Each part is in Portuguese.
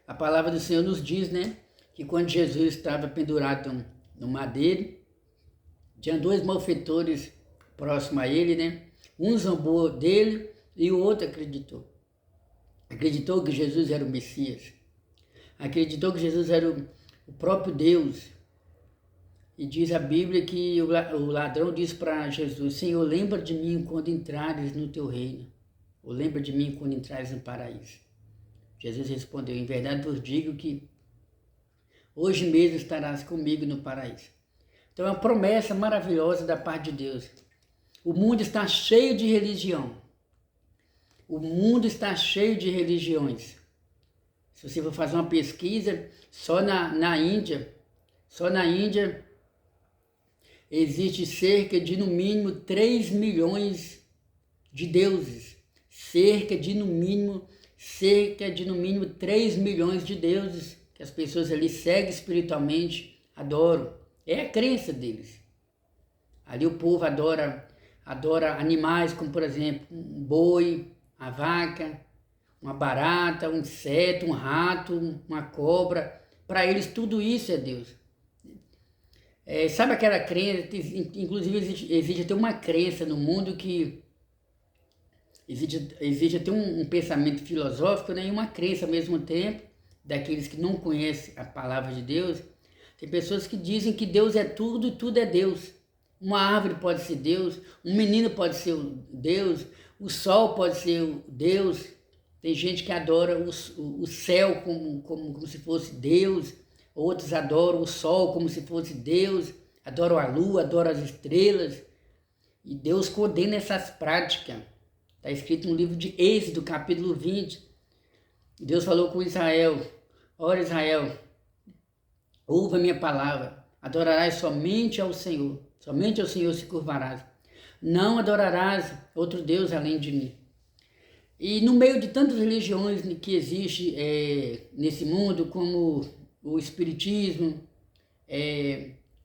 A palavra do Senhor nos diz, né, que quando Jesus estava pendurado no madeiro, tinha dois malfeitores próximos a ele, né? Um zombou dele e o outro acreditou. Acreditou que Jesus era o Messias. Acreditou que Jesus era o próprio Deus. E diz a Bíblia que o ladrão disse para Jesus: Senhor, lembra de mim quando entrares no teu reino. Ou lembra de mim quando entrares no paraíso. Jesus respondeu: em verdade vos digo que hoje mesmo estarás comigo no paraíso. Então é uma promessa maravilhosa da parte de Deus. O mundo está cheio de religião. O mundo está cheio de religiões. Se você for fazer uma pesquisa, só na Índia existe cerca de no mínimo 3 milhões de deuses. Cerca de no mínimo 3 milhões de deuses que as pessoas ali seguem espiritualmente, adoram. É a crença deles. Ali o povo adora animais como, por exemplo, um boi, a vaca, uma barata, um inseto, um rato, uma cobra. Para eles tudo isso é Deus. Sabe aquela crença, inclusive existe até uma crença no mundo que existe até um pensamento filosófico, né, e uma crença ao mesmo tempo, daqueles que não conhecem a palavra de Deus. Tem pessoas que dizem que Deus é tudo e tudo é Deus. Uma árvore pode ser Deus, um menino pode ser Deus, o sol pode ser Deus. Tem gente que adora o céu como se fosse Deus, outros adoram o sol como se fosse Deus, adoram a lua, adoram as estrelas. E Deus condena essas práticas. Está escrito no livro de Êxodo, capítulo 20. Deus falou com Israel: ora Israel, ouve a minha palavra, adorarás somente ao Senhor se curvarás. Não adorarás outro Deus além de mim. E no meio de tantas religiões que existem nesse mundo, como o espiritismo,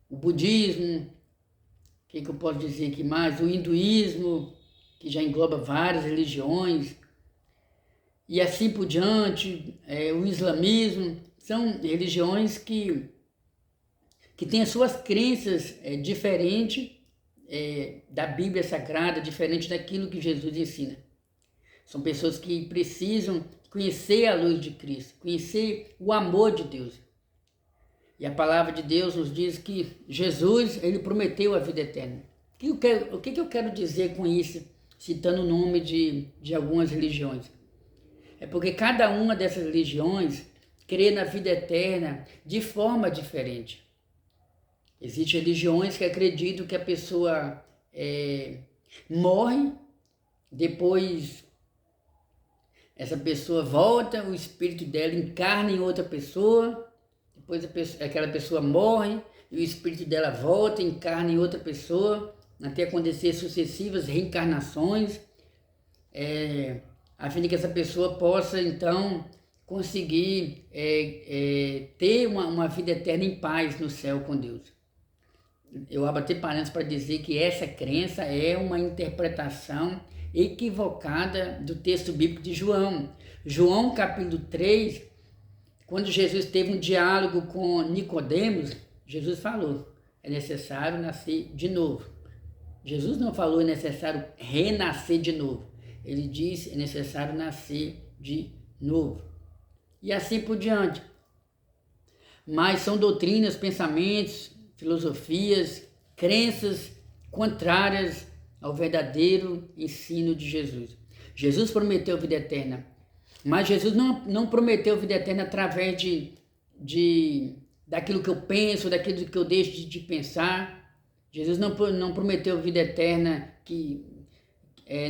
o budismo, o que eu posso dizer aqui mais? O hinduísmo, que já engloba várias religiões, e assim por diante, o islamismo, são religiões que têm as suas crenças diferentes da Bíblia Sagrada, diferente daquilo que Jesus ensina. São pessoas que precisam conhecer a luz de Cristo, conhecer o amor de Deus. E a palavra de Deus nos diz que Jesus, ele prometeu a vida eterna. O que eu quero dizer com isso, citando o nome de algumas religiões? É porque cada uma dessas religiões crê na vida eterna de forma diferente. Existem religiões que acreditam que a pessoa morre, depois essa pessoa volta, o espírito dela encarna em outra pessoa, depois aquela pessoa morre e o espírito dela volta, encarna em outra pessoa, até acontecer sucessivas reencarnações, a fim de que essa pessoa possa então conseguir ter uma vida eterna em paz no céu com Deus. Eu abro até parênteses para dizer que essa crença é uma interpretação equivocada do texto bíblico de João. João capítulo 3, quando Jesus teve um diálogo com Nicodemos, Jesus falou: é necessário nascer de novo. Jesus não falou é necessário renascer de novo. Ele disse é necessário nascer de novo. E assim por diante. Mas são doutrinas, pensamentos, filosofias, crenças contrárias ao verdadeiro ensino de Jesus. Jesus prometeu vida eterna, mas Jesus não prometeu vida eterna através daquilo que eu penso, daquilo que eu deixo de pensar. Jesus não prometeu vida eterna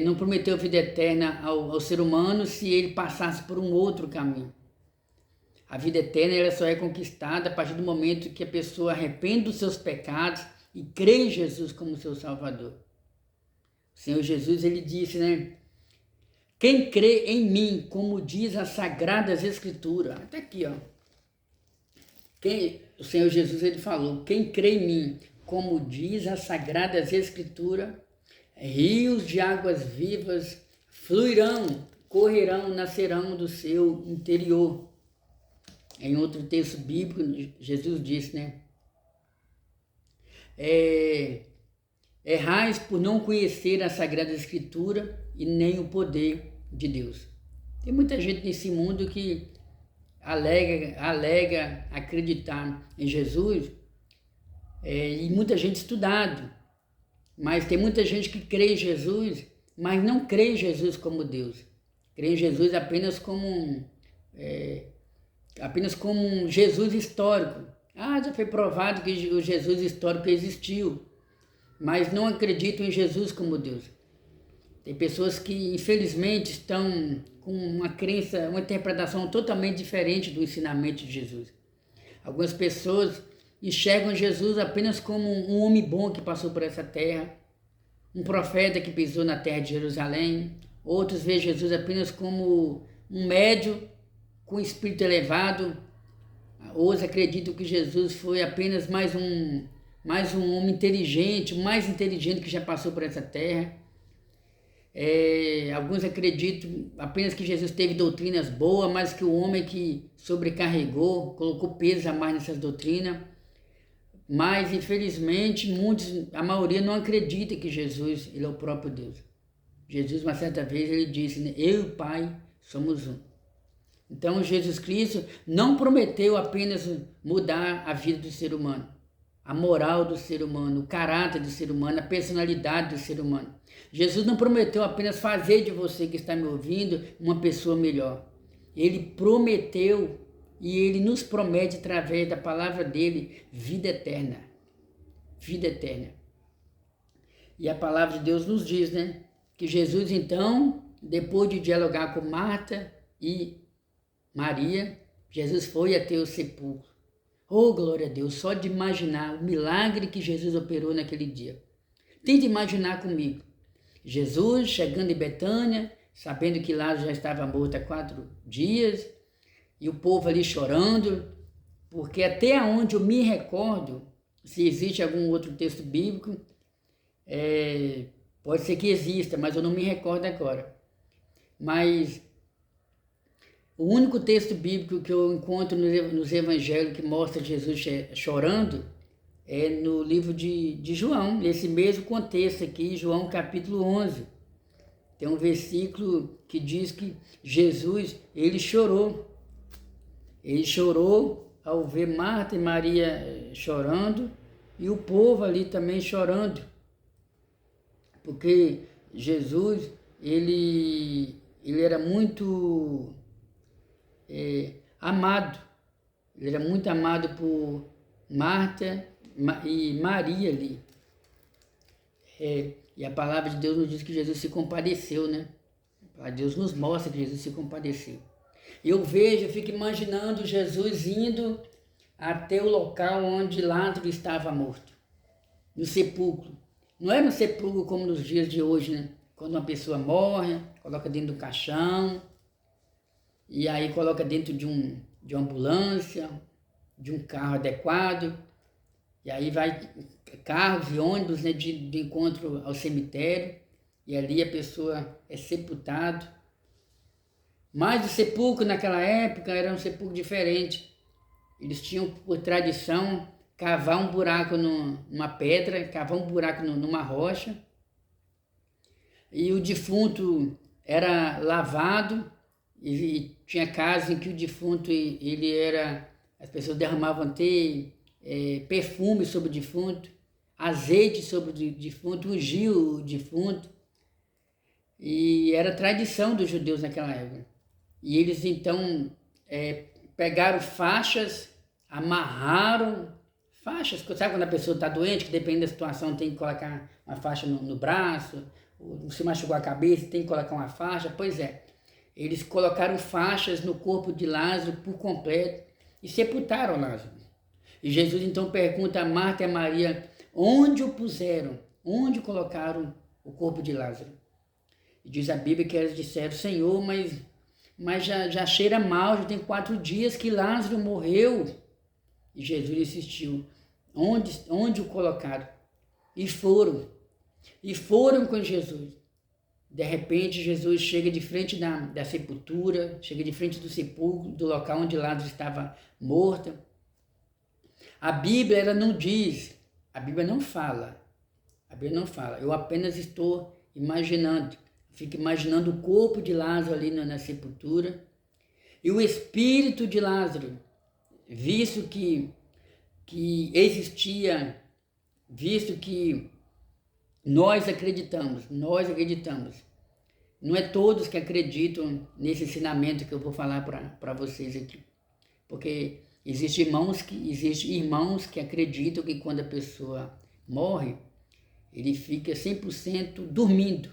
não prometeu vida eterna ao ser humano se ele passasse por um outro caminho. A vida eterna ela só é conquistada a partir do momento que a pessoa arrepende dos seus pecados e crê em Jesus como seu Salvador. O Senhor Jesus, ele disse, né? Quem crê em mim, como diz as Sagradas Escrituras. Até aqui, ó. O Senhor Jesus, ele falou, quem crê em mim, como diz as Sagradas Escrituras, rios de águas vivas fluirão nascerão do seu interior. Em outro texto bíblico, Jesus disse, né? Errais por não conhecer a Sagrada Escritura e nem o poder de Deus. Tem muita gente nesse mundo que alega acreditar em Jesus, e muita gente estudado, mas tem muita gente que crê em Jesus, mas não crê em Jesus como Deus. Crê em Jesus apenas como um Jesus histórico. Já foi provado que o Jesus histórico existiu, mas não acreditam em Jesus como Deus. Tem pessoas que, infelizmente, estão com uma crença, uma interpretação totalmente diferente do ensinamento de Jesus. Algumas pessoas enxergam Jesus apenas como um homem bom que passou por essa terra, um profeta que pisou na terra de Jerusalém. Outros veem Jesus apenas como um médium com espírito elevado. Outros acreditam que Jesus foi apenas mais um homem inteligente, o mais inteligente que já passou por essa terra. Alguns acreditam apenas que Jesus teve doutrinas boas, mas que o homem que sobrecarregou, colocou peso a mais nessas doutrinas. Mas, infelizmente, a maioria não acredita que Jesus ele é o próprio Deus. Jesus, uma certa vez, ele disse, né? Eu e o Pai somos um. Então, Jesus Cristo não prometeu apenas mudar a vida do ser humano, a moral do ser humano, o caráter do ser humano, a personalidade do ser humano. Jesus não prometeu apenas fazer de você que está me ouvindo uma pessoa melhor. Ele prometeu e ele nos promete através da palavra dele vida eterna. Vida eterna. E a palavra de Deus nos diz, né? Que Jesus então, depois de dialogar com Marta e Maria, Jesus foi até o sepulcro. Oh, glória a Deus, só de imaginar o milagre que Jesus operou naquele dia. Tente imaginar comigo. Jesus chegando em Betânia, sabendo que Lázaro já estava morto há 4 dias, e o povo ali chorando, porque até onde eu me recordo, se existe algum outro texto bíblico, pode ser que exista, mas eu não me recordo agora. Mas o único texto bíblico que eu encontro nos evangelhos que mostra Jesus chorando é no livro de João, nesse mesmo contexto aqui, João capítulo 11. Tem um versículo que diz que Jesus, ele chorou. Ele chorou ao ver Marta e Maria chorando e o povo ali também chorando. Porque Jesus, ele era muito amado. Ele era muito amado por Marta e Maria ali. E a palavra de Deus nos diz que Jesus se compadeceu, né? A palavra de Deus nos mostra que Jesus se compadeceu. Eu fico imaginando Jesus indo até o local onde Lázaro estava morto, no sepulcro. Não é no sepulcro como nos dias de hoje, né? Quando uma pessoa morre, coloca dentro do caixão, e aí coloca dentro de uma ambulância, de um carro adequado, e aí vai carros e ônibus, né, de encontro ao cemitério, e ali a pessoa é sepultada. Mas o sepulcro naquela época era um sepulcro diferente. Eles tinham por tradição cavar um buraco numa pedra, cavar um buraco numa rocha, e o defunto era lavado, e tinha casos em que o defunto, as pessoas derramavam até perfume sobre o defunto, azeite sobre o defunto, ungiu o defunto, e era tradição dos judeus naquela época. E eles então pegaram faixas, amarraram faixas, sabe quando a pessoa está doente, que depende da situação tem que colocar uma faixa no braço, ou se machucou a cabeça tem que colocar uma faixa, pois é. Eles colocaram faixas no corpo de Lázaro por completo e sepultaram Lázaro. E Jesus então pergunta a Marta e a Maria onde o puseram, onde colocaram o corpo de Lázaro. E diz a Bíblia que eles disseram, Senhor, mas já cheira mal, já tem 4 dias que Lázaro morreu. E Jesus insistiu, onde o colocaram? E foram com Jesus. De repente, Jesus chega de frente da sepultura, chega de frente do sepulcro, do local onde Lázaro estava morto. A Bíblia, ela não diz, a Bíblia não fala. A Bíblia não fala. Eu apenas estou imaginando. Fico imaginando o corpo de Lázaro ali na sepultura. E o espírito de Lázaro, visto que existia, visto que nós acreditamos. Não é todos que acreditam nesse ensinamento que eu vou falar para vocês aqui. Porque existem irmãos que acreditam que quando a pessoa morre, ele fica 100% dormindo.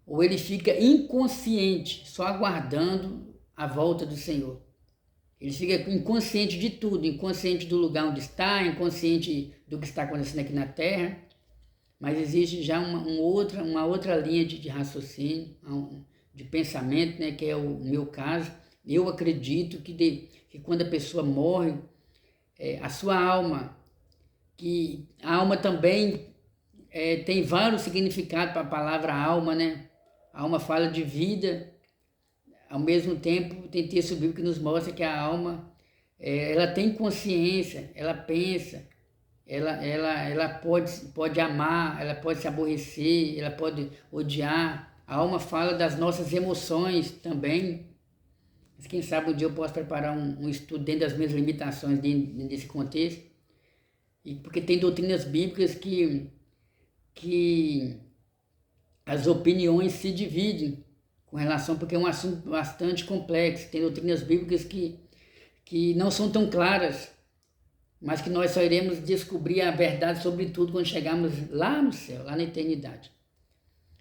Ou ele fica inconsciente, só aguardando a volta do Senhor. Ele fica inconsciente de tudo, inconsciente do lugar onde está, inconsciente do que está acontecendo aqui na Terra. Mas existe já uma outra linha de raciocínio, de pensamento, né, que é o meu caso. Eu acredito que quando a pessoa morre, a sua alma, que a alma também tem vários significados para a palavra alma, né? A alma fala de vida, ao mesmo tempo tem texto bíblico que nos mostra que a alma, ela tem consciência, ela pensa, ela pode amar, ela pode se aborrecer, ela pode odiar. A alma fala das nossas emoções também. Mas quem sabe um dia eu posso preparar um estudo dentro das minhas limitações, dentro desse contexto. E porque tem doutrinas bíblicas que as opiniões se dividem com relação, porque é um assunto bastante complexo. Tem doutrinas bíblicas que não são tão claras, mas que nós só iremos descobrir a verdade sobre tudo quando chegarmos lá no céu, lá na eternidade.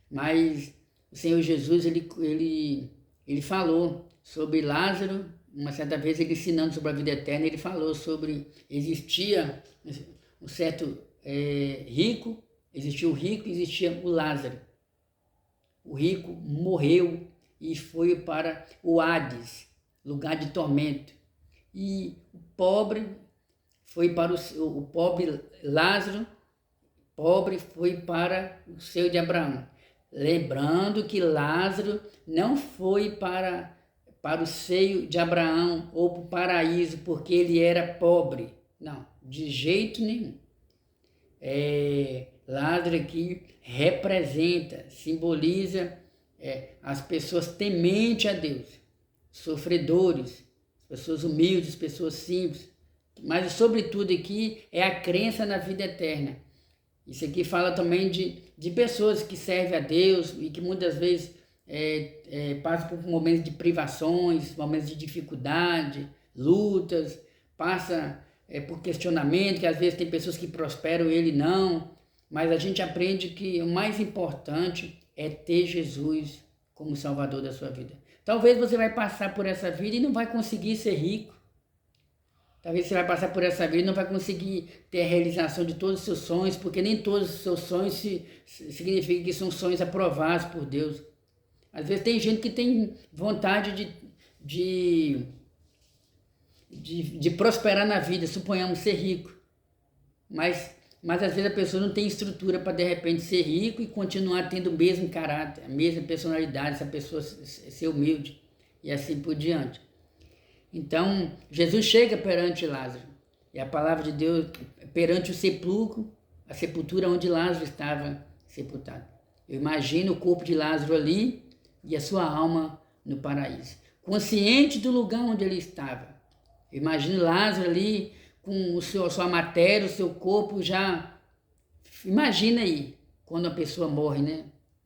Mas o Senhor Jesus, ele falou sobre Lázaro, uma certa vez ele ensinando sobre a vida eterna, ele falou sobre, existia um certo rico, existia o rico e existia o Lázaro. O rico morreu e foi para o Hades, lugar de tormento. E o pobre foi para o pobre Lázaro, pobre foi para o seio de Abraão. Lembrando que Lázaro não foi para o seio de Abraão ou para o paraíso porque ele era pobre. Não, de jeito nenhum. Lázaro aqui representa, simboliza as pessoas tementes a Deus, sofredores, pessoas humildes, pessoas simples. Mas, sobretudo, aqui é a crença na vida eterna. Isso aqui fala também de pessoas que servem a Deus e que muitas vezes passam por momentos de privações, momentos de dificuldade, lutas, passa por questionamento, que às vezes tem pessoas que prosperam e ele não. Mas a gente aprende que o mais importante é ter Jesus como Salvador da sua vida. Talvez você vai passar por essa vida e não vai conseguir ser rico. Talvez você vai passar por essa vida e não vai conseguir ter a realização de todos os seus sonhos, porque nem todos os seus sonhos significam que são sonhos aprovados por Deus. Às vezes tem gente que tem vontade de prosperar na vida, suponhamos ser rico. Mas às vezes a pessoa não tem estrutura para de repente ser rico e continuar tendo o mesmo caráter, a mesma personalidade, essa pessoa ser humilde e assim por diante. Então, Jesus chega perante Lázaro, e a palavra de Deus perante o sepulcro, a sepultura onde Lázaro estava sepultado. Eu imagino o corpo de Lázaro ali e a sua alma no paraíso, consciente do lugar onde ele estava. Eu imagino Lázaro ali com a sua matéria, o seu corpo já... Imagina aí, quando a pessoa morre, né?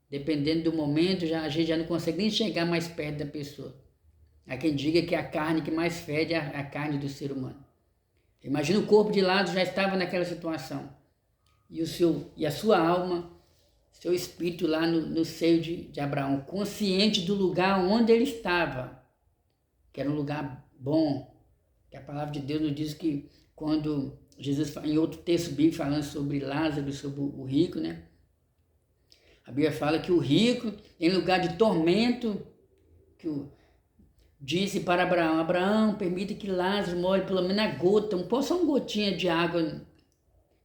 Dependendo do momento, a gente já não consegue nem chegar mais perto da pessoa. Há quem diga que a carne que mais fede é a carne do ser humano. Imagina o corpo de Lázaro já estava naquela situação. E a sua alma, seu espírito lá no seio de Abraão, consciente do lugar onde ele estava, que era um lugar bom. Que a palavra de Deus nos diz que quando Jesus, em outro texto bíblico falando sobre Lázaro, sobre o rico, né? A Bíblia fala que o rico, em lugar de tormento, disse para Abraão, Abraão, permita que Lázaro molhe pelo menos a gota, só uma gotinha de água,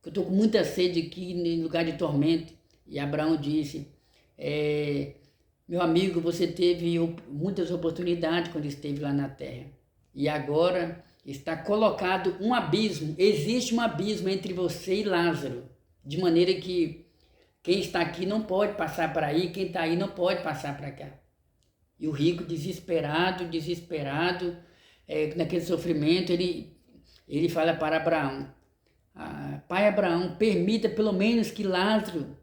que eu estou com muita sede aqui em lugar de tormento. E Abraão disse, Meu amigo, você teve muitas oportunidades quando esteve lá na terra. E agora está colocado um abismo, existe um abismo entre você e Lázaro. De maneira que quem está aqui não pode passar para aí, quem está aí não pode passar para cá. E o rico desesperado, naquele sofrimento, ele fala para Abraão, pai Abraão, permita pelo menos que Lázaro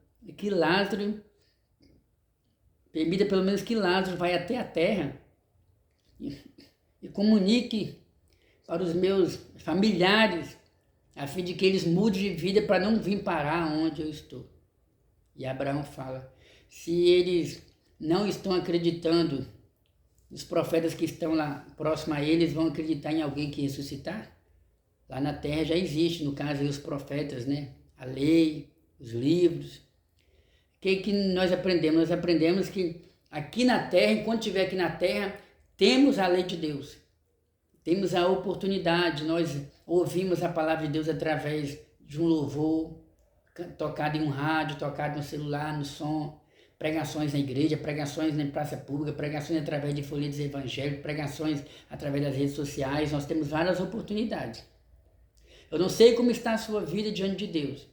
vai até a terra e comunique para os meus familiares, a fim de que eles mudem de vida para não vir parar onde eu estou. E Abraão fala, se eles não estão acreditando, os profetas que estão lá próximo a eles vão acreditar em alguém que ressuscitar? Lá na terra já existe, no caso aí, os profetas, né? A lei, os livros. O que nós aprendemos? Nós aprendemos que aqui na terra, enquanto estiver aqui na terra, temos a lei de Deus. Temos a oportunidade, nós ouvimos a palavra de Deus através de um louvor, tocado em um rádio, tocado no celular, no som, pregações na igreja, pregações na praça pública, pregações através de folhetos evangélicos, pregações através das redes sociais, nós temos várias oportunidades. Eu não sei como está a sua vida diante de Deus,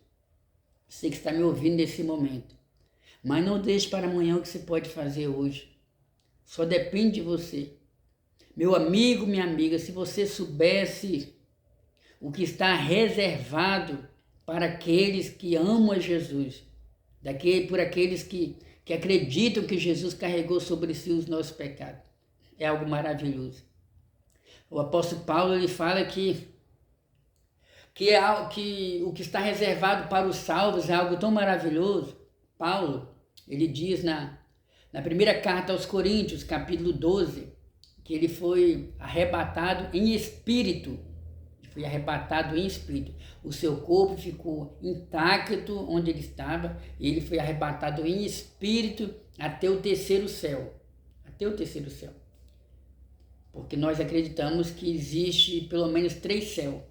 sei que está me ouvindo nesse momento, mas não deixe para amanhã o que você pode fazer hoje, só depende de você. Meu amigo, minha amiga, se você soubesse o que está reservado para aqueles que amam a Jesus, por aqueles que acreditam que Jesus carregou sobre si os nossos pecados. É algo maravilhoso. O apóstolo Paulo ele fala que o que está reservado para os salvos é algo tão maravilhoso. Paulo, ele diz na primeira carta aos Coríntios, capítulo 12, que ele foi arrebatado em espírito. Foi arrebatado em espírito. O seu corpo ficou intacto onde ele estava, e ele foi arrebatado em espírito até o terceiro céu. Até o terceiro céu. Porque nós acreditamos que existe pelo menos 3 céus.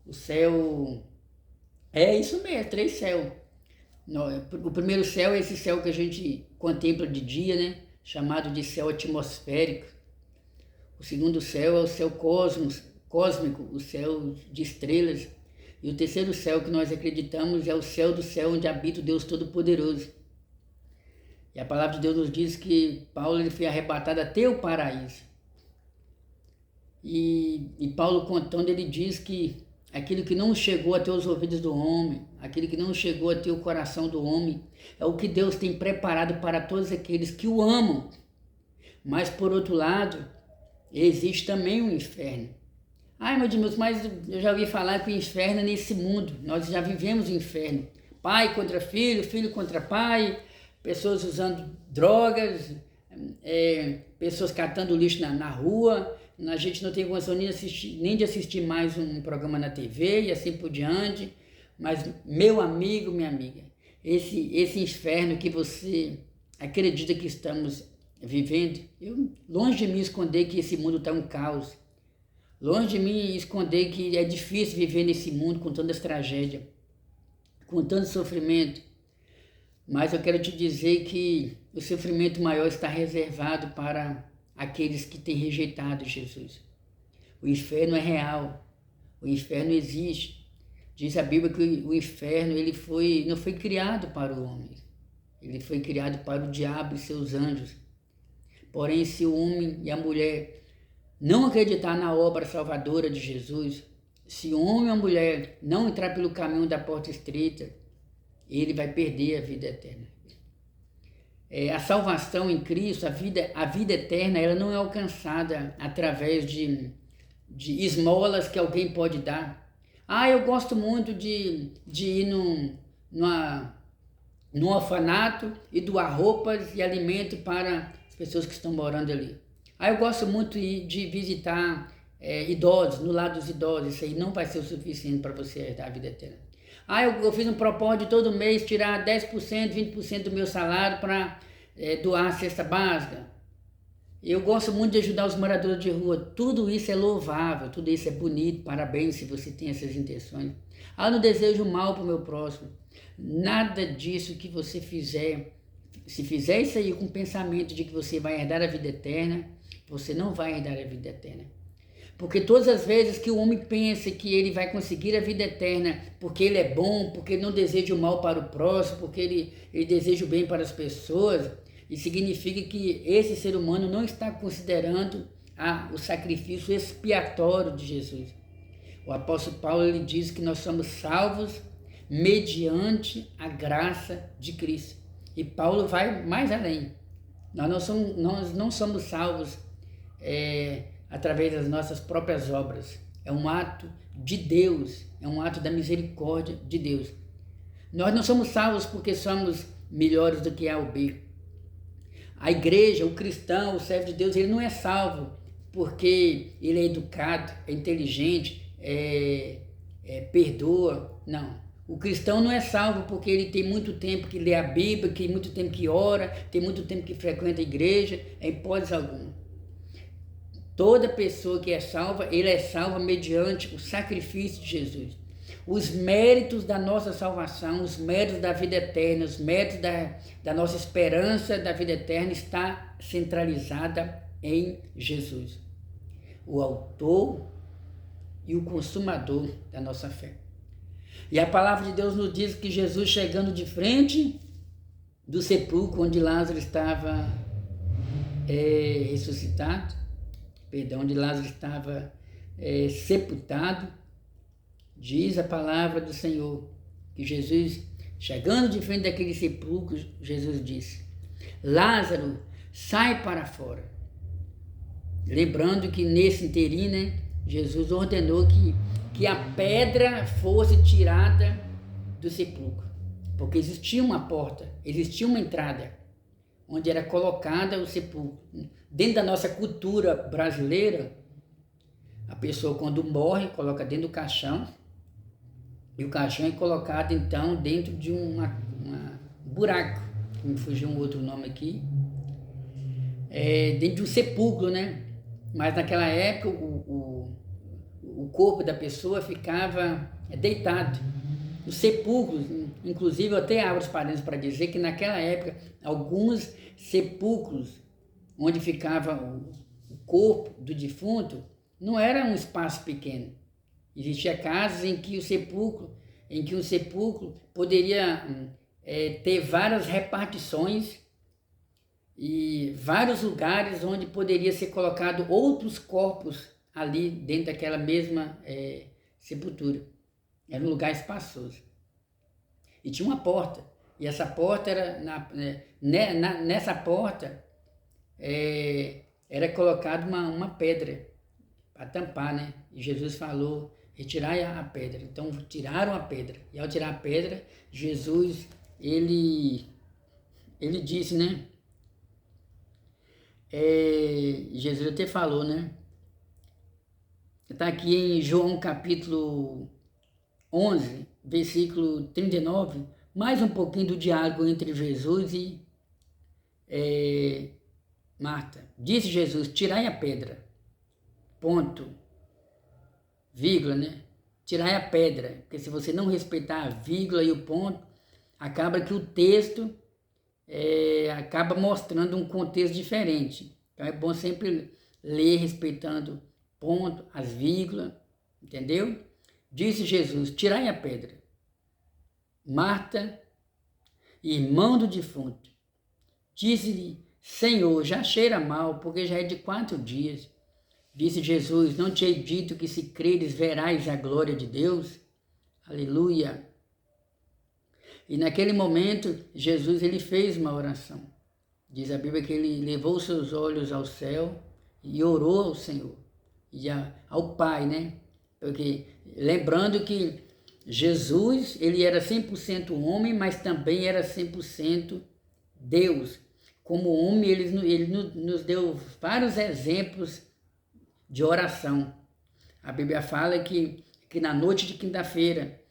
O céu... É isso mesmo, 3 céus. O primeiro céu é esse céu que a gente contempla de dia, né? Chamado de céu atmosférico. O segundo céu é o céu cósmico, o céu de estrelas. E o terceiro céu que nós acreditamos é o céu do céu onde habita o Deus Todo-Poderoso. E a palavra de Deus nos diz que Paulo ele foi arrebatado até o paraíso. E Paulo contando, ele diz que aquilo que não chegou até os ouvidos do homem, aquilo que não chegou até o coração do homem, é o que Deus tem preparado para todos aqueles que o amam. Mas, por outro lado, existe também o inferno. Ai, meu Deus, mas eu já ouvi falar que o inferno é nesse mundo. Nós já vivemos o inferno. Pai contra filho, filho contra pai, pessoas usando drogas, pessoas catando lixo na rua. A gente não tem condição nem de assistir mais um programa na TV e assim por diante. Mas, meu amigo, minha amiga, esse inferno que você acredita que estamos vivendo, longe de mim esconder que esse mundo está um caos. Longe de mim esconder que é difícil viver nesse mundo com tantas tragédias, com tanto sofrimento. Mas eu quero te dizer que o sofrimento maior está reservado para aqueles que têm rejeitado Jesus. O inferno é real, o inferno existe. Diz a Bíblia que o inferno não foi criado para o homem, ele foi criado para o diabo e seus anjos. Porém, se o homem e a mulher não acreditar na obra salvadora de Jesus, se o homem ou a mulher não entrar pelo caminho da porta estreita, ele vai perder a vida eterna. A salvação em Cristo, a vida eterna, ela não é alcançada através de esmolas que alguém pode dar. Eu gosto muito de ir num orfanato e doar roupas e alimento para as pessoas que estão morando ali. Eu gosto muito de visitar idosos, no lado dos idosos. Isso aí não vai ser o suficiente para você herdar a vida eterna. Eu fiz um propósito de todo mês tirar 10%, 20% do meu salário para doar a cesta básica. Eu gosto muito de ajudar os moradores de rua. Tudo isso é louvável, tudo isso é bonito. Parabéns se você tem essas intenções. Eu não desejo mal para o meu próximo. Nada disso que você fizer se fizer isso aí com o pensamento de que você vai herdar a vida eterna, você não vai herdar a vida eterna. Porque todas as vezes que o homem pensa que ele vai conseguir a vida eterna porque ele é bom, porque ele não deseja o mal para o próximo, porque ele deseja o bem para as pessoas, isso significa que esse ser humano não está considerando o sacrifício expiatório de Jesus. O apóstolo Paulo ele diz que nós somos salvos mediante a graça de Cristo. E Paulo vai mais além. Nós não somos salvos através das nossas próprias obras. É um ato de Deus, é um ato da misericórdia de Deus. Nós não somos salvos porque somos melhores do que A ou B. A igreja, o cristão, o servo de Deus, ele não é salvo porque ele é educado, é inteligente, perdoa. Não. O cristão não é salvo porque ele tem muito tempo que lê a Bíblia, tem muito tempo que ora, tem muito tempo que frequenta a igreja, em hipótese alguma. Toda pessoa que é salva, ele é salva mediante o sacrifício de Jesus. Os méritos da nossa salvação, os méritos da vida eterna, os méritos da nossa esperança da vida eterna está centralizada em Jesus, o autor e o consumador da nossa fé. E a palavra de Deus nos diz que Jesus, chegando de frente do sepulcro onde Lázaro estava onde Lázaro estava sepultado, diz a palavra do Senhor que Jesus, chegando de frente daquele sepulcro, Jesus disse: Lázaro, sai para fora. Lembrando que nesse inteirinho, né, Jesus ordenou que a pedra fosse tirada do sepulcro, porque existia uma porta, existia uma entrada onde era colocada o sepulcro. Dentro da nossa cultura brasileira, a pessoa quando morre coloca dentro do caixão, e o caixão é colocado então dentro de um buraco, que me fugiu um outro nome aqui, dentro de um sepulcro, né? Mas naquela época o corpo da pessoa ficava deitado. Os sepulcros, inclusive eu até abro os parênteses para dizer que naquela época alguns sepulcros onde ficava o corpo do defunto não era um espaço pequeno. Existia casas em que o sepulcro poderia ter várias repartições e vários lugares onde poderia ser colocado outros corpos ali dentro daquela mesma sepultura. Era um lugar espaçoso. E tinha uma porta. E essa porta era nessa porta era colocada uma pedra para tampar, né? E Jesus falou: retirai a pedra. Então tiraram a pedra. E ao tirar a pedra, Jesus ele disse, né? Jesus até falou, né? Está aqui em João capítulo 11, versículo 39, mais um pouquinho do diálogo entre Jesus e Marta. Disse Jesus: tirai a pedra. Ponto. Vírgula, né? Tirai a pedra. Porque se você não respeitar a vírgula e o ponto, acaba que o texto acaba mostrando um contexto diferente. Então é bom sempre ler respeitando ponto, as vírgulas, entendeu? Disse Jesus: tirai a pedra. Marta, irmão do defunto, disse-lhe: Senhor, já cheira mal, porque já é de 4 dias. Disse Jesus: não te hei dito que se creres verás a glória de Deus? Aleluia! E naquele momento, Jesus ele fez uma oração. Diz a Bíblia que ele levou seus olhos ao céu e orou ao Senhor e ao Pai, né? Porque lembrando que Jesus, ele era 100% homem, mas também era 100% Deus. Como homem, ele nos deu vários exemplos de oração. A Bíblia fala que na noite de quinta-feira,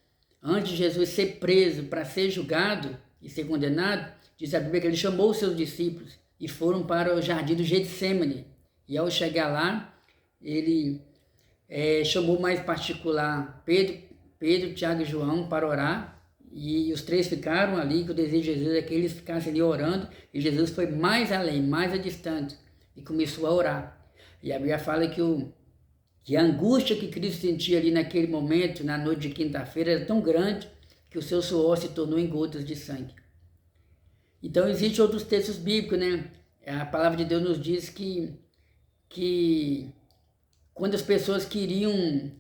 antes de Jesus ser preso para ser julgado e ser condenado, diz a Bíblia que ele chamou os seus discípulos e foram para o jardim do Getsêmani. E ao chegar lá, ele chamou mais particular Pedro, Tiago e João para orar E os três ficaram ali, que o desejo de Jesus é que eles ficassem ali orando, e Jesus foi mais além, mais distante, e começou a orar. E a Bíblia fala que a angústia que Cristo sentia ali naquele momento, na noite de quinta-feira, era tão grande que o seu suor se tornou em gotas de sangue. Então, existem outros textos bíblicos, né? A palavra de Deus nos diz que quando as pessoas queriam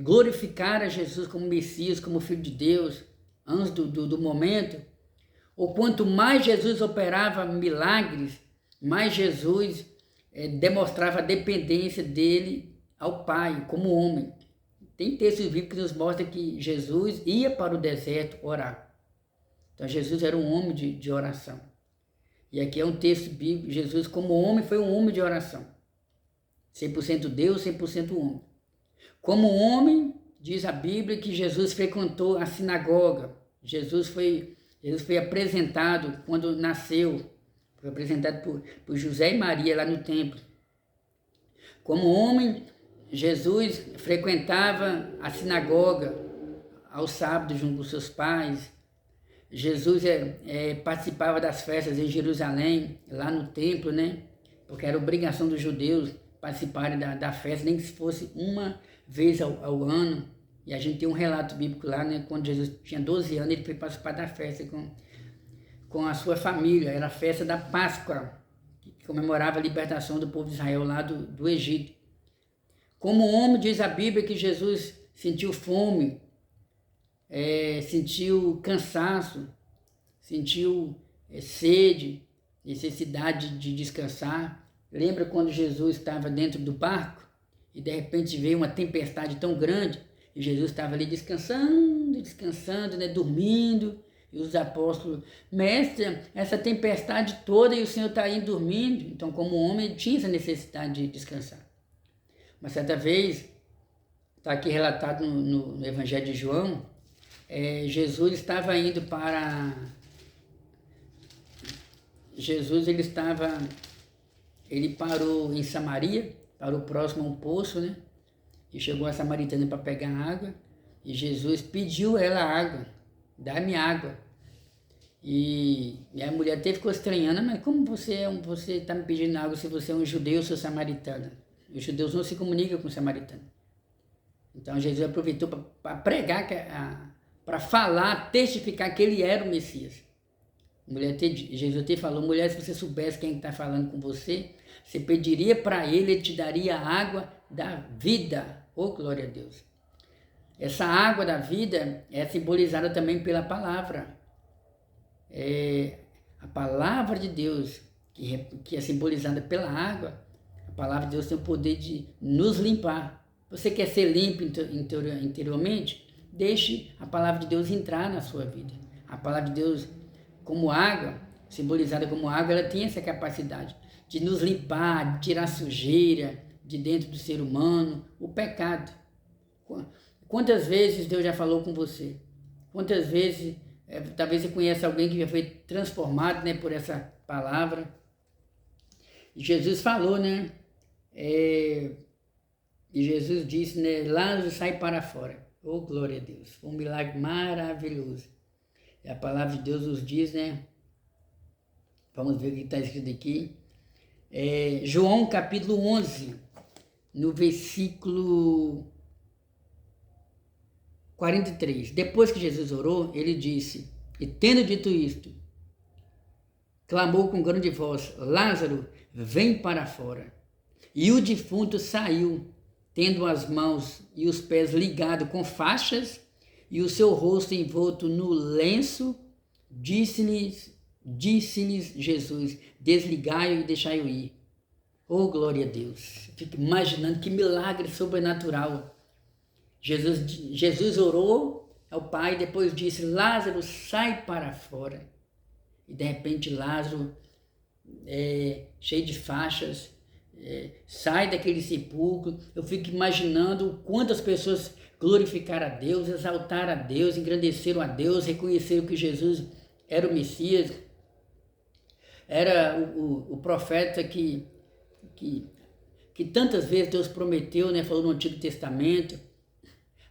glorificar a Jesus como Messias, como Filho de Deus, antes do momento, ou quanto mais Jesus operava milagres, mais Jesus demonstrava a dependência dele ao Pai, como homem. Tem textos bíblicos que nos mostram que Jesus ia para o deserto orar. Então Jesus era um homem de oração. E aqui é um texto bíblico, Jesus como homem foi um homem de oração. 100% Deus, 100% homem. Como homem, diz a Bíblia que Jesus frequentou a sinagoga. Jesus foi apresentado quando nasceu. Foi apresentado por José e Maria lá no templo. Como homem, Jesus frequentava a sinagoga aos sábados junto com seus pais. Jesus participava das festas em Jerusalém, lá no templo, né? Porque era obrigação dos judeus participarem da festa, nem que fosse uma vez ao ano. E a gente tem um relato bíblico lá, né? Quando Jesus tinha 12 anos, ele foi participar da festa com a sua família. Era a festa da Páscoa, que comemorava a libertação do povo de Israel lá do Egito. Como homem, diz a Bíblia que Jesus sentiu fome, sentiu cansaço, sentiu sede, necessidade de descansar. Lembra quando Jesus estava dentro do barco e de repente veio uma tempestade tão grande e Jesus estava ali descansando, né, dormindo, e os apóstolos, mestre, essa tempestade toda e o Senhor está aí dormindo. Então, como homem, ele tinha essa necessidade de descansar. Uma certa vez, está aqui relatado no Evangelho de João, Jesus estava indo para... Jesus, ele parou em Samaria, parou próximo a um poço, né? E chegou a samaritana para pegar água, e Jesus pediu ela água, dá-me água. E a mulher até ficou estranhando, mas como você está me pedindo água se você é um judeu, eu sou samaritana? Os judeus não se comunicam com os samaritanos. Então Jesus aproveitou para pregar, para falar, testificar que ele era o Messias. Jesus até falou, mulher, se você soubesse quem está falando com você, você pediria para ele te daria a água da vida. Oh, glória a Deus. Essa água da vida é simbolizada também pela palavra. A palavra de Deus, que é simbolizada pela água, a palavra de Deus tem o poder de nos limpar. Você quer ser limpo interiormente? Deixe a palavra de Deus entrar na sua vida. A palavra de Deus, como água, simbolizada como água, ela tem essa capacidade de nos limpar, de tirar a sujeira de dentro do ser humano, o pecado. Quantas vezes Deus já falou com você? Quantas vezes, talvez você conheça alguém que já foi transformado, né, por essa palavra? E Jesus falou, né? E Jesus disse, né? Lázaro, sai para fora. Oh, glória a Deus. Foi um milagre maravilhoso. E a palavra de Deus nos diz, né? Vamos ver o que está escrito aqui. João capítulo 11, no versículo 43. Depois que Jesus orou, ele disse, e tendo dito isto, clamou com grande voz, Lázaro, vem para fora. E o defunto saiu, tendo as mãos e os pés ligados com faixas e o seu rosto envolto no lenço, disse-lhes Jesus, desligai-o e deixai-o ir. Oh, glória a Deus. Fico imaginando que milagre sobrenatural. Jesus orou ao Pai, depois disse, Lázaro, sai para fora. E de repente Lázaro, cheio de faixas, sai daquele sepulcro. Eu fico imaginando quantas pessoas glorificaram a Deus, exaltaram a Deus, engrandeceram a Deus, reconheceram que Jesus era o Messias, era o profeta que tantas vezes Deus prometeu, né, falou no Antigo Testamento.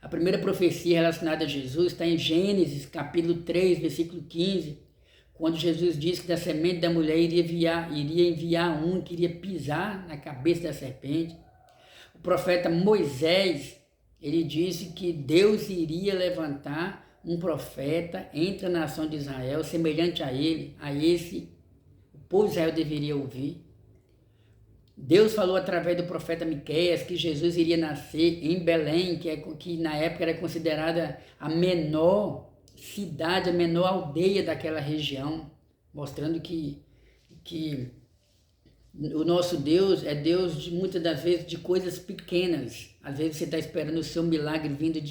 A primeira profecia relacionada a Jesus está em Gênesis, capítulo 3, versículo 15, quando Jesus disse que da semente da mulher iria enviar um que iria pisar na cabeça da serpente. O profeta Moisés, ele disse que Deus iria levantar um profeta entre a nação de Israel, semelhante a ele, a esse o povo de Israel deveria ouvir. Deus falou através do profeta Miqueias que Jesus iria nascer em Belém, que na época era considerada a menor cidade, a menor aldeia daquela região, mostrando que o nosso Deus é Deus muitas das vezes de coisas pequenas. Às vezes você está esperando o seu milagre vindo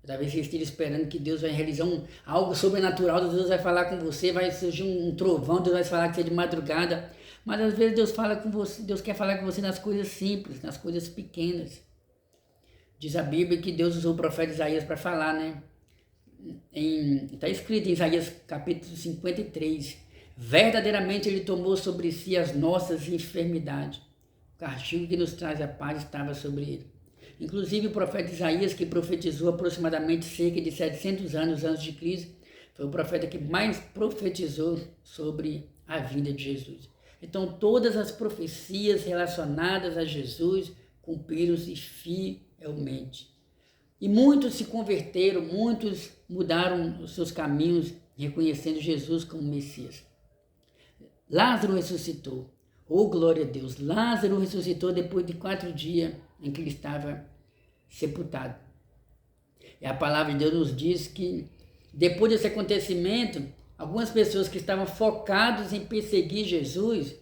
talvez você esteja esperando que Deus vai realizar algo sobrenatural, Deus vai falar com você, vai surgir um trovão, Deus vai falar que você é de madrugada. Mas às vezes Deus fala com você, Deus quer falar com você nas coisas simples, nas coisas pequenas. Diz a Bíblia que Deus usou o profeta Isaías para falar, né? Está escrito em Isaías capítulo 53. Verdadeiramente ele tomou sobre si as nossas enfermidades. O castigo que nos traz a paz estava sobre ele. Inclusive o profeta Isaías, que profetizou aproximadamente cerca de 700 anos antes de Cristo, foi o profeta que mais profetizou sobre a vinda de Jesus. Então todas as profecias relacionadas a Jesus cumpriram-se fielmente. E muitos se converteram, muitos mudaram os seus caminhos, reconhecendo Jesus como Messias. Lázaro ressuscitou. Oh, glória a Deus! Lázaro ressuscitou depois de 4 dias em que ele estava sepultado. E a palavra de Deus nos diz que depois desse acontecimento, algumas pessoas que estavam focadas em perseguir Jesus,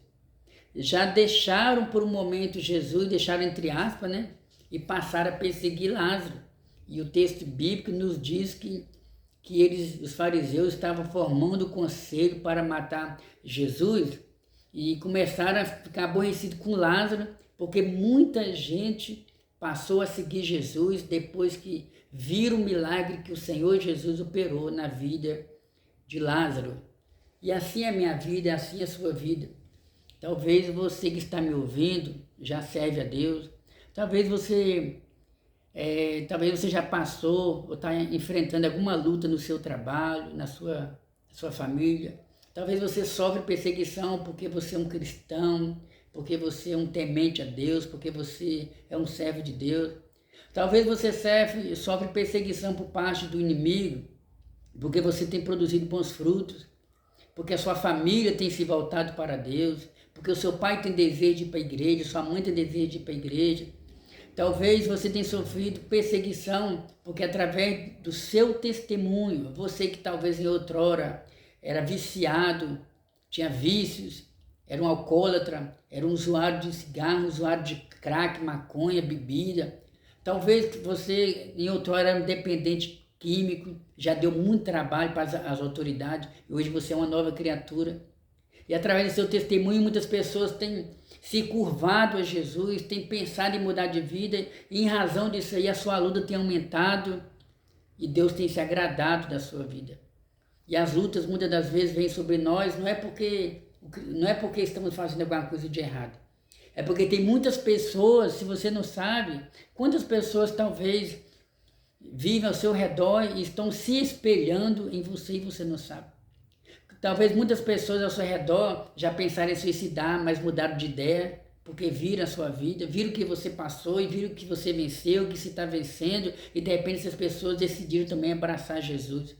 já deixaram por um momento Jesus, deixaram entre aspas, né? E passaram a perseguir Lázaro. E o texto bíblico nos diz que os fariseus estavam formando conselho para matar Jesus e começaram a ficar aborrecidos com Lázaro, porque muita gente passou a seguir Jesus depois que viram o milagre que o Senhor Jesus operou na vida de Lázaro. E assim é a minha vida, assim é a sua vida. Talvez você que está me ouvindo já serve a Deus. Talvez você já passou ou está enfrentando alguma luta no seu trabalho, na sua família. Talvez você sofre perseguição porque você é um cristão, porque você é um temente a Deus, porque você é um servo de Deus. Talvez você sofre perseguição por parte do inimigo, porque você tem produzido bons frutos, porque a sua família tem se voltado para Deus, porque o seu pai tem desejo de ir para a igreja, sua mãe tem desejo de ir para a igreja. Talvez você tenha sofrido perseguição, porque através do seu testemunho, você que talvez em outrora era viciado, tinha vícios, era um alcoólatra, era um usuário de cigarro, um usuário de crack, maconha, bebida. Talvez você em outrora era um dependente químico, já deu muito trabalho para as autoridades, e hoje você é uma nova criatura. E através do seu testemunho, muitas pessoas têm se curvado a Jesus, têm pensado em mudar de vida, e em razão disso aí a sua luta tem aumentado e Deus tem se agradado da sua vida. E as lutas muitas das vezes vêm sobre nós, não é porque estamos fazendo alguma coisa de errado. É porque tem muitas pessoas, se você não sabe, quantas pessoas talvez vivem ao seu redor e estão se espelhando em você e você não sabe. Talvez muitas pessoas ao seu redor já pensaram em suicidar, mas mudaram de ideia, porque viram a sua vida, viram o que você passou e viram que você venceu, que você está vencendo, e de repente essas pessoas decidiram também abraçar Jesus.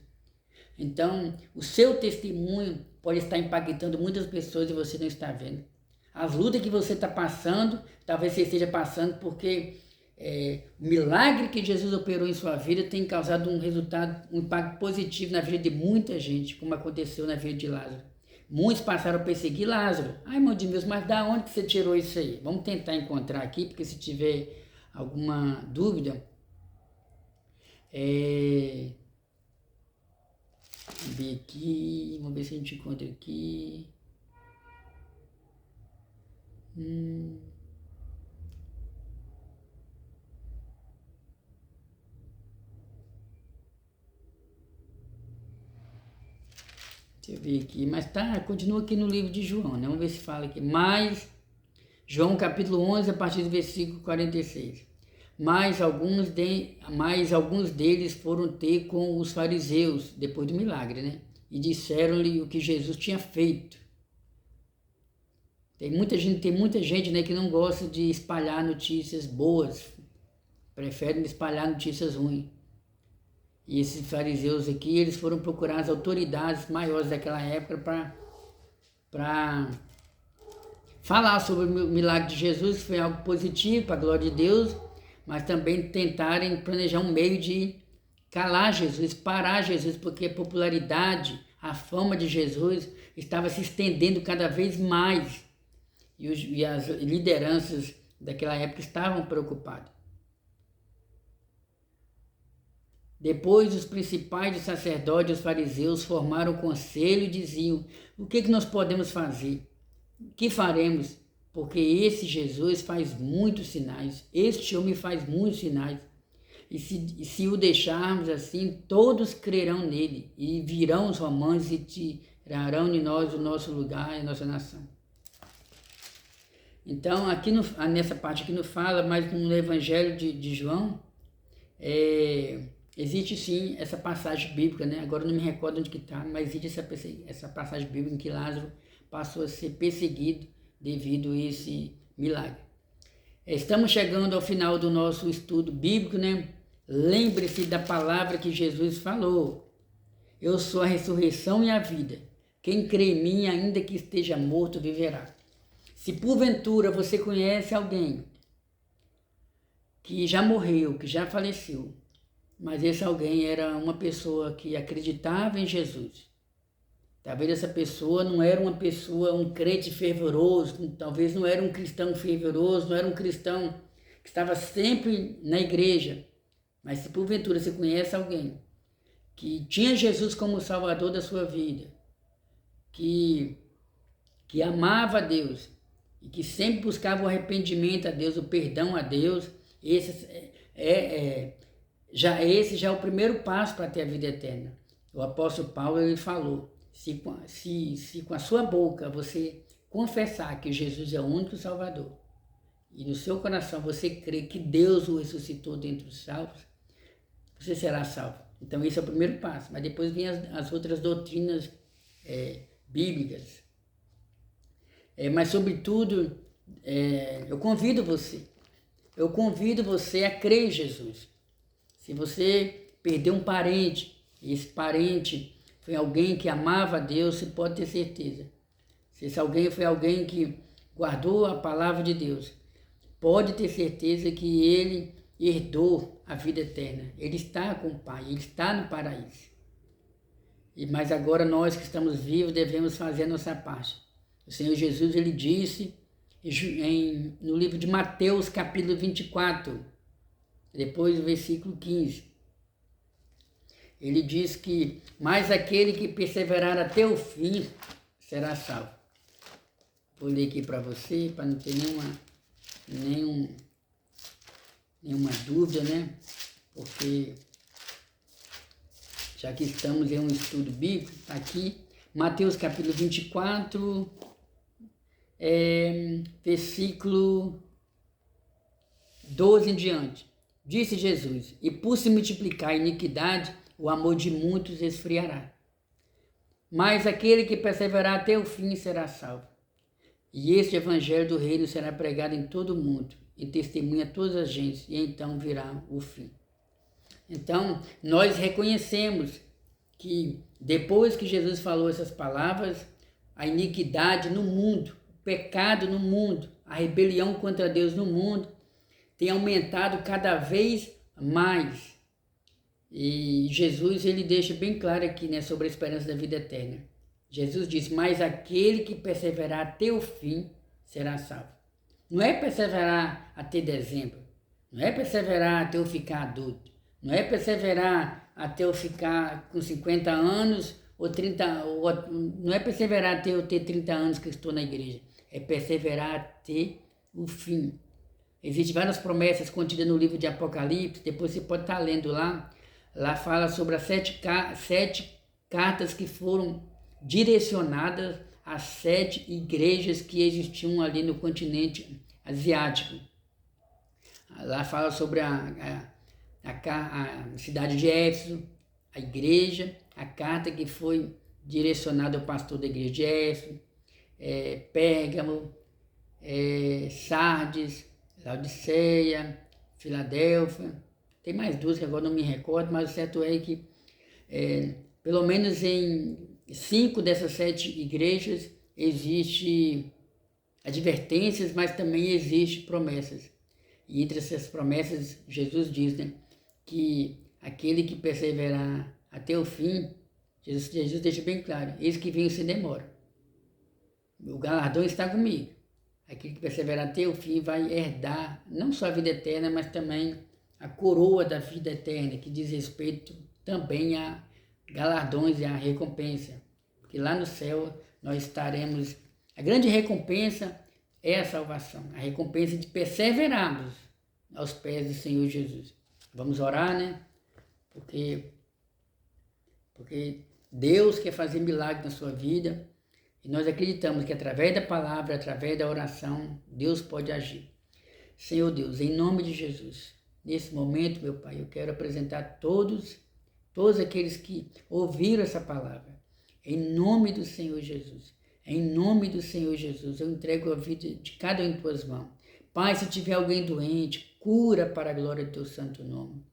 Então, o seu testemunho pode estar impactando muitas pessoas e você não está vendo. As lutas que você está passando, talvez você esteja passando porque o milagre que Jesus operou em sua vida tem causado um resultado, um impacto positivo na vida de muita gente, como aconteceu na vida de Lázaro. Muitos passaram a perseguir Lázaro. Ai, meu Deus, mas da onde que você tirou isso aí? Vamos tentar encontrar aqui, porque se tiver alguma dúvida, vamos ver aqui, vamos ver se a gente encontra aqui. Deixa eu ver aqui, mas continua aqui no livro de João, né? Vamos ver se fala aqui. João capítulo 11, a partir do versículo 46. mas alguns deles foram ter com os fariseus, depois do milagre, né? E disseram-lhe o que Jesus tinha feito. Tem muita gente, né, que não gosta de espalhar notícias boas, preferem espalhar notícias ruins. E esses fariseus aqui, eles foram procurar as autoridades maiores daquela época para falar sobre o milagre de Jesus, que foi algo positivo para a glória de Deus, mas também tentarem planejar um meio de calar Jesus, parar Jesus, porque a popularidade, a fama de Jesus estava se estendendo cada vez mais. E as lideranças daquela época estavam preocupadas. Depois, os principais dos sacerdotes e os fariseus formaram um conselho e diziam: o que nós podemos fazer? O que faremos? Porque esse Jesus faz muitos sinais, este homem faz muitos sinais. E se o deixarmos assim, todos crerão nele, e virão os romanos e tirarão de nós o nosso lugar e a nossa nação. Então, aqui nessa parte aqui não fala, mas no Evangelho de João, existe sim essa passagem bíblica, né? Agora eu não me recordo onde que está, mas existe essa passagem bíblica em que Lázaro passou a ser perseguido devido a esse milagre. Estamos chegando ao final do nosso estudo bíblico, né? Lembre-se da palavra que Jesus falou: eu sou a ressurreição e a vida. Quem crê em mim, ainda que esteja morto, viverá. Se porventura você conhece alguém que já morreu, que já faleceu, mas esse alguém era uma pessoa que acreditava em Jesus, talvez essa pessoa não era uma pessoa, um crente fervoroso, talvez não era um cristão fervoroso, não era um cristão que estava sempre na igreja, mas se porventura você conhece alguém que tinha Jesus como Salvador da sua vida, que amava a Deus e que sempre buscava o arrependimento a Deus, o perdão a Deus, esse já é o primeiro passo para ter a vida eterna. O apóstolo Paulo, ele falou: se com a sua boca você confessar que Jesus é o único Salvador e no seu coração você crer que Deus o ressuscitou dentre os salvos, você será salvo. Então esse é o primeiro passo, mas depois vem as outras doutrinas bíblicas. Mas sobretudo, eu convido você a crer em Jesus. Se você perdeu um parente, e esse parente foi alguém que amava a Deus, você pode ter certeza. Se esse alguém foi alguém que guardou a palavra de Deus, pode ter certeza que ele herdou a vida eterna. Ele está com o Pai, ele está no paraíso. Mas agora nós que estamos vivos devemos fazer a nossa parte. O Senhor Jesus, ele disse no livro de Mateus, capítulo 24, depois do versículo 15, ele diz que mais aquele que perseverar até o fim será salvo. Vou ler aqui para você, para não ter nenhuma dúvida, né? Porque já que estamos em um estudo bíblico, está aqui, Mateus capítulo 24, versículo 12 em diante. Disse Jesus: e por se multiplicar a iniquidade, o amor de muitos esfriará. Mas aquele que perseverar até o fim será salvo. E este evangelho do reino será pregado em todo o mundo, em testemunha a todas as gentes, e então virá o fim. Então, nós reconhecemos que depois que Jesus falou essas palavras, a iniquidade no mundo, o pecado no mundo, a rebelião contra Deus no mundo, tem aumentado cada vez mais. E Jesus, ele deixa bem claro aqui, né, sobre a esperança da vida eterna. Jesus diz: mas aquele que perseverar até o fim será salvo. Não é perseverar até dezembro, não é perseverar até eu ficar adulto, não é perseverar até eu ficar com 50 anos ou 30, não é perseverar até eu ter 30 anos que eu estou na igreja, é perseverar até o fim. Existem várias promessas contidas no livro de Apocalipse, depois você pode estar lendo lá. Lá fala sobre as 7 cartas que foram direcionadas às 7 igrejas que existiam ali no continente asiático. Lá fala sobre a cidade de Éfeso, a igreja, a carta que foi direcionada ao pastor da igreja de Éfeso, Pérgamo, Sardes, Laodiceia, Filadélfia. Tem mais duas que agora não me recordo, mas o certo é que pelo menos em 5 dessas 7 igrejas existe advertências, mas também existe promessas. E entre essas promessas, Jesus diz, né, que aquele que perseverar até o fim, Jesus deixa bem claro, eis que venho sem demora. O galardão está comigo. Aquele que perseverar até o fim vai herdar não só a vida eterna, mas também a coroa da vida eterna, que diz respeito também a galardões e a recompensa. Porque lá no céu nós estaremos... A grande recompensa é a salvação, a recompensa de perseverarmos aos pés do Senhor Jesus. Vamos orar, né? Porque Deus quer fazer milagre na sua vida e nós acreditamos que através da palavra, através da oração, Deus pode agir. Senhor Deus, em nome de Jesus, nesse momento, meu Pai, eu quero apresentar todos aqueles que ouviram essa palavra. Em nome do Senhor Jesus. Em nome do Senhor Jesus, eu entrego a vida de cada um em tuas mãos. Pai, se tiver alguém doente, cura para a glória do teu santo nome.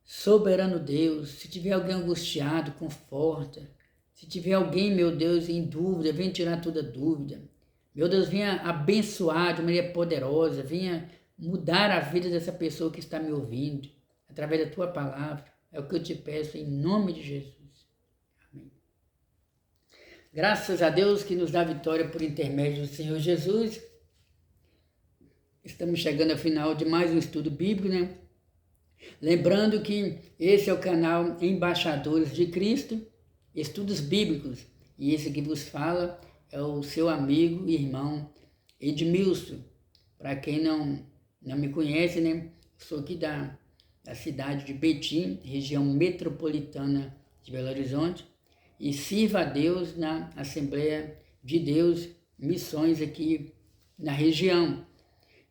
Soberano Deus, se tiver alguém angustiado, conforta. Se tiver alguém, meu Deus, em dúvida, vem tirar toda dúvida. Meu Deus, venha abençoar de maneira poderosa, venha mudar a vida dessa pessoa que está me ouvindo, através da tua palavra. É o que eu te peço em nome de Jesus. Graças a Deus que nos dá vitória por intermédio do Senhor Jesus. Estamos chegando ao final de mais um estudo bíblico, né? Lembrando que esse é o canal Embaixadores de Cristo, Estudos Bíblicos. E esse que vos fala é o seu amigo e irmão Edmilson. Para quem não me conhece, né? Sou aqui da cidade de Betim, região metropolitana de Belo Horizonte. E sirva a Deus na Assembleia de Deus, missões aqui na região.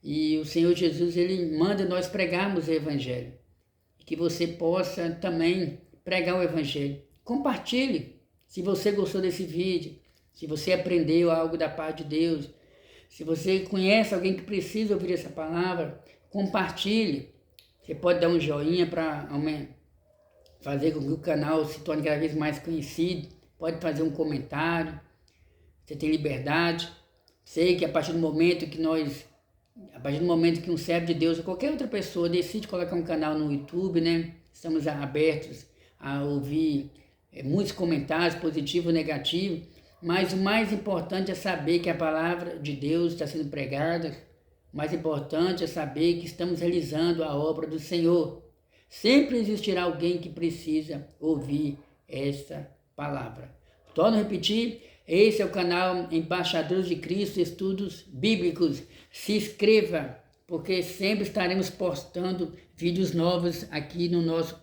E o Senhor Jesus, Ele manda nós pregarmos o Evangelho. Que você possa também pregar o Evangelho. Compartilhe, se você gostou desse vídeo, se você aprendeu algo da parte de Deus, se você conhece alguém que precisa ouvir essa palavra, compartilhe. Você pode dar um joinha para fazer com que o canal se torne cada vez mais conhecido, pode fazer um comentário, você tem liberdade. Sei que a partir do momento que um servo de Deus ou qualquer outra pessoa decide colocar um canal no YouTube, né? Estamos abertos a ouvir muitos comentários, positivos ou negativos, mas o mais importante é saber que a palavra de Deus está sendo pregada, o mais importante é saber que estamos realizando a obra do Senhor. Sempre existirá alguém que precisa ouvir essa palavra. Torno a repetir, esse é o canal Embaixadores de Cristo, Estudos Bíblicos. Se inscreva, porque sempre estaremos postando vídeos novos aqui no nosso